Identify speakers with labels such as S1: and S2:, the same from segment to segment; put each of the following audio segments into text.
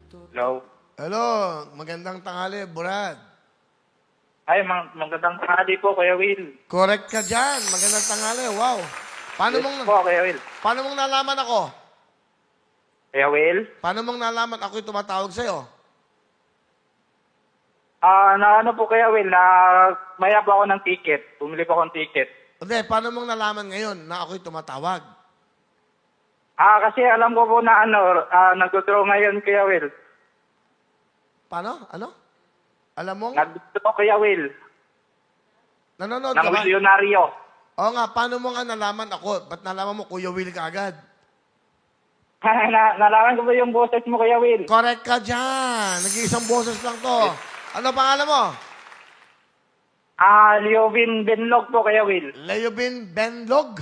S1: Hello.
S2: Hello, magandang tanghali, Brad.
S1: Ay, magandang tanghali po, Kuya Will.
S2: Correct ka dyan, magandang tanghali, wow. Paano
S1: Yes
S2: mong,
S1: po, Kuya Will.
S2: paano mong nalaman ako?
S1: Kuya Will?
S2: Paano mong nalaman ako'y tumatawag sa'yo?
S1: Na ano po, Kuya Will, na maya po ako ng ticket. Bumili po ako ng ticket.
S2: Hindi, paano mong nalaman ngayon na ako'y tumatawag?
S1: Kasi alam ko po na nag-draw ngayon, Kuya Will.
S2: Paano? Ano? Alam mong?
S1: Nag-draw, Kuya Will.
S2: Nanonood
S1: Ng
S2: ka ba?
S1: milyonaryo.
S2: Oo nga, paano mo nga nalaman ako? Ba't nalaman mo, Kuya Will ka agad?
S1: Nalaman ko po yung boses mo, Kuya Will.
S2: Correct ka dyan. Nag-iisang boses lang to. Ano pangalan mo?
S1: Liobin Benlog po, Kuya Will.
S2: Leobin Benlog?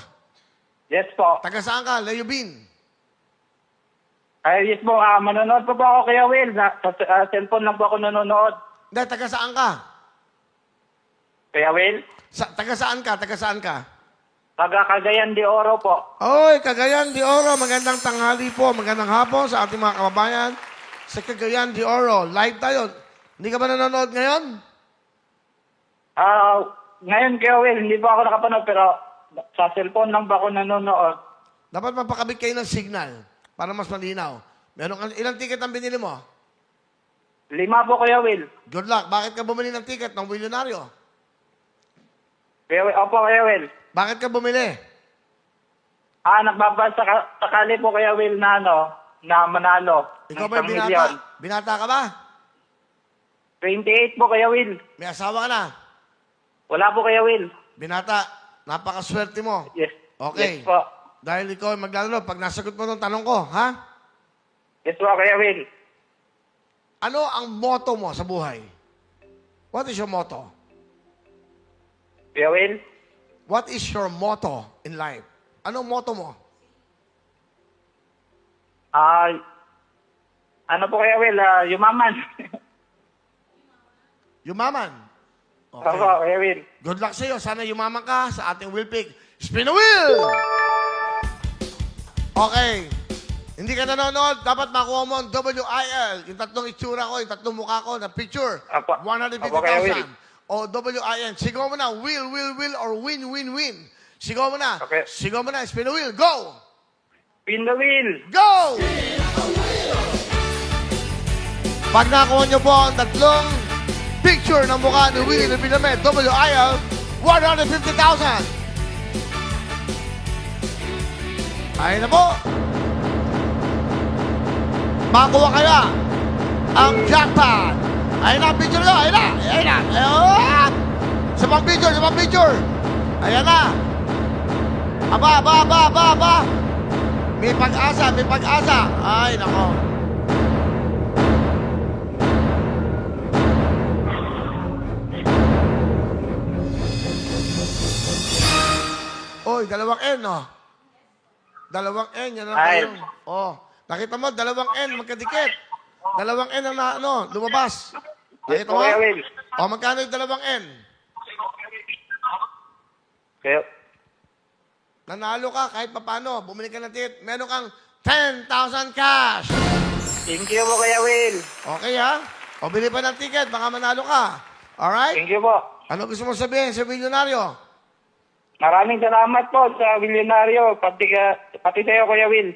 S1: Yes po.
S2: Taga saan ka, Leobin?
S1: Yes po, manonood po ako, Kuya Will. Sa cellphone lang po ako nanonood.
S2: Hindi, taga saan ka?
S1: Kuya Will?
S2: Taga saan ka? Taga saan ka?
S1: Taga Cagayan de Oro po.
S2: Oy, Cagayan de Oro. Magandang tanghali po. Magandang hapon sa ating mga kababayan sa Cagayan de Oro. Live tayo. Hindi ka ba nanonood ngayon?
S1: Ngayon, Kuya Will, hindi pa ako nakapanood, pero sa cellphone lang ba ako nanonood?
S2: Dapat mapakabit kayo ng signal para mas malinaw. Ilang ticket ang binili mo?
S1: 5 po, Kuya Will.
S2: Good luck. Bakit ka bumili ng ticket ng milyonaryo?
S1: Kuya Will, opo, Kuya Will.
S2: Bakit ka bumili?
S1: Nagbabasa sakali po, Kuya Will, na na manalo.
S2: Ikaw
S1: ng
S2: ba
S1: 1
S2: binata?
S1: milyon.
S2: Binata ka ba?
S1: 28 po, Kuya Will.
S2: May asawa ka na?
S1: Wala po, Kuya Will.
S2: Binata, napakaswerte mo.
S1: Yes.
S2: Okay.
S1: Yes po.
S2: Dahil ikaw ay maglalaro, pag nasagot mo itong tanong ko, ha?
S1: Yes po, Kuya Will.
S2: Ano ang motto mo sa buhay? What is your motto?
S1: Kuya Will?
S2: What is your motto in life? Anong motto mo?
S1: Ano po, Kuya Will? Yumaman.
S2: Yumaman.
S1: Opo,
S2: Okay.
S1: Kuya Will.
S2: Good luck sa iyo. Sana yumaman ka sa ating wheel pick. Spin the wheel! Okay. Hindi ka nanonood, dapat makuha mo ang WIL. Yung tatlong itsura ko, yung tatlong mukha ko na picture.
S1: Apo. Apo, Kuya Will.
S2: 150,000. O WIN. Sigaw mo na, will, or win. Sigaw mo na.
S1: Okay.
S2: Sigaw mo na, spin the wheel. Go!
S1: Spin the wheel.
S2: Go! Pag nakuha niyo po ang tatlong picture ng mukha ni Willie na pinamit, WIL, 150,000. Ayun na po. Makuha kaya ang jackpot. Ayun na, picture nyo. Ayun na. Ayun! Sa pang picture. Ayan na. Aba. May pag-asa. Ay, nako. Oy, dalawang N, no? Dalawang N, yan ang
S1: Ay.
S2: kayo. Oh, nakita mo, dalawang N, magkadikit. Dalawang N ang lumabas.
S1: Yes
S2: Nakita
S1: po,
S2: mo?
S1: Kuya Will.
S2: O, magkano yung dalawang N?
S1: Kuya,
S2: Nanalo ka kahit papano. Bumili ka ng ticket. Meron kang 10,000 cash.
S1: thank you po, Kuya Will.
S2: Okay, ha? O, bili pa ng ticket. Baka manalo ka. Alright?
S1: Thank you po.
S2: Ano gusto mo sabihin sa milyonaryo?
S1: Maraming salamat po sa milyonaryo, pati sa iyo, Kuya Will.